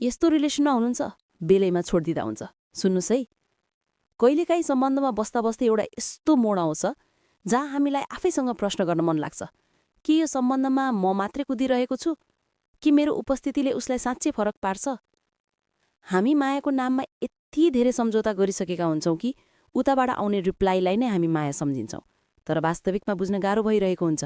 यस्तो रिलेसनमा हुनुहुन्छ बेलैमा छोडिदिँदा हुन्छ। सुन्नुहोस् है, कहिलेकाहीँ सम्बन्धमा बस्दा बस्दै एउटा यस्तो मोड आउँछ जहाँ हामीलाई आफैसँग प्रश्न गर्न मन लाग्छ, के यो सम्बन्धमा म मात्रै कुदिरहेको छु कि मेरो उपस्थितिले उसलाई साँच्चै फरक पार्छ? हामी मायाको नाममा यति धेरै सम्झौता गरिसकेका हुन्छौँ कि उताबाट आउने रिप्लाईलाई नै हामी माया सम्झिन्छौँ, तर वास्तविकमा बुझ्न गाह्रो भइरहेको हुन्छ।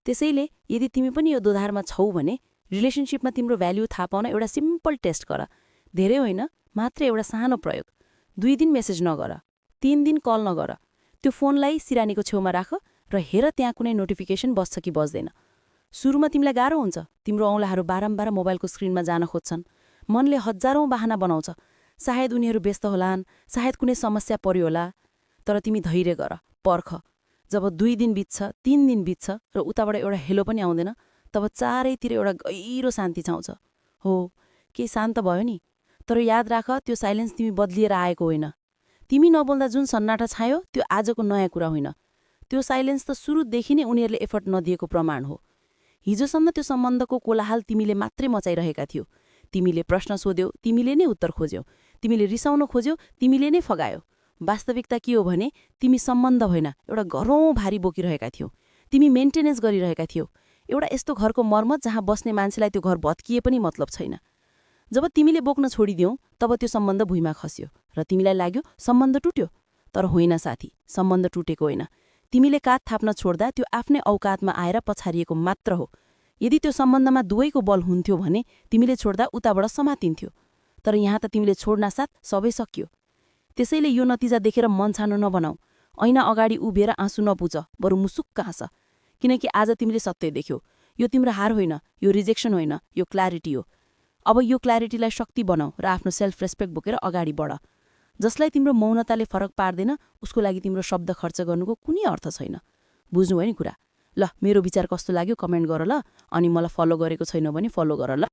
त्यसैले यदि तिमी पनि यो दोधारमा छौ भने रिलेसनसिपमा तिम्रो भ्याल्यु थाहा पाउन एउटा सिम्पल टेस्ट गर। धेरै होइन, मात्र एउटा सानो प्रयोग। 2 दिन मेसेज नगर, 3 दिन कल नगर, त्यो फोनलाई सिरानीको छेउमा राख र हेर त्यहाँ कुनै नोटिफिकेसन बस्छ कि बस्दैन। सुरुमा तिमीलाई गाह्रो हुन्छ, तिम्रो औँलाहरू बारम्बार मोबाइलको स्क्रिनमा जान खोज्छन्, मनले हजारौं बहाना बनाउँछ। सायद उनीहरू व्यस्त होलान्, सायद कुनै समस्या पर्यो होला, तर तिमी धैर्य गर, पर्ख। जब 2 दिन बित्छ, 3 दिन बित्छ र उताबाट एउटा हेलो पनि आउँदैन, तब चारैतिर एउटा गहिरो शान्ति छाउँछ। हो, केही शान्त भयो नि, तर याद राख त्यो साइलेन्स तिमी बदलिएर आएको होइन। तिमी नबोल्दा जुन सन्नाटा छायो त्यो आजको नयाँ कुरा होइन। त्यो साइलेन्स त सुरुदेखि नै उनीहरूले एफर्ट नदिएको प्रमाण हो। हिजोसम्म त्यो सम्बन्धको कोलाहल तिमीले मात्रै मचाइरहेका थियौ। तिमीले प्रश्न सोध्यौ, तिमीले नै उत्तर खोज्यौ, तिमीले रिसाउन खोज्यौ, तिमीले नै फगायौ। वास्तविकता के हो भने तिमी सम्बन्ध होइन, एउटा घरौँ भारी बोकिरहेका थियौ। तिमी मेन्टेनेन्स गरिरहेका थियौ, एउटा यस्तो घरको मर्मत जहाँ बस्ने मान्छेलाई त्यो घर भत्किए पनि मतलब छैन। जब तिमीले बोक्न छोडिदियौ तब त्यो सम्बन्ध भुइँमा खस्यो र तिमीलाई लाग्यो सम्बन्ध टुट्यो। तर होइन साथी, सम्बन्ध टुटेको होइन। तिमीले कात थाप्न छोड्दा त्यो आफ्नै औकातमा आएर पछारिएको मात्र हो। यदि त्यो सम्बन्धमा दुवैको बल हुन्थ्यो भने तिमीले छोड्दा उताबाट समातिन्थ्यो, तर यहाँ त तिमीले छोड्नासाथ सबै सकियो। त्यसैले यो नतिजा देखेर मन छानो नबनाऊ। ऐना अगाडि उभिएर आँसु नपुछ, बरु मुसुक्क हाँस। किनकि आज तिमीले सत्य देख्यौ। यो तिम्रो हार होइन, यो रिजेक्सन होइन, यो क्ल्यारिटी हो। अब यो क्ल्यारिटीलाई शक्ति बनाऊ र आफ्नो सेल्फ रेस्पेक्ट बोकेर अगाडि बढ। जसलाई तिम्रो मौनताले फरक पार्दैन उसको लागि तिम्रो शब्द खर्च गर्नुको कुनै अर्थ छैन। बुझ्नुभयो नि कुरा? ल, मेरो विचार कस्तो लाग्यो कमेन्ट गर ल, अनि मलाई फलो गरेको छैन भने फलो गर ल।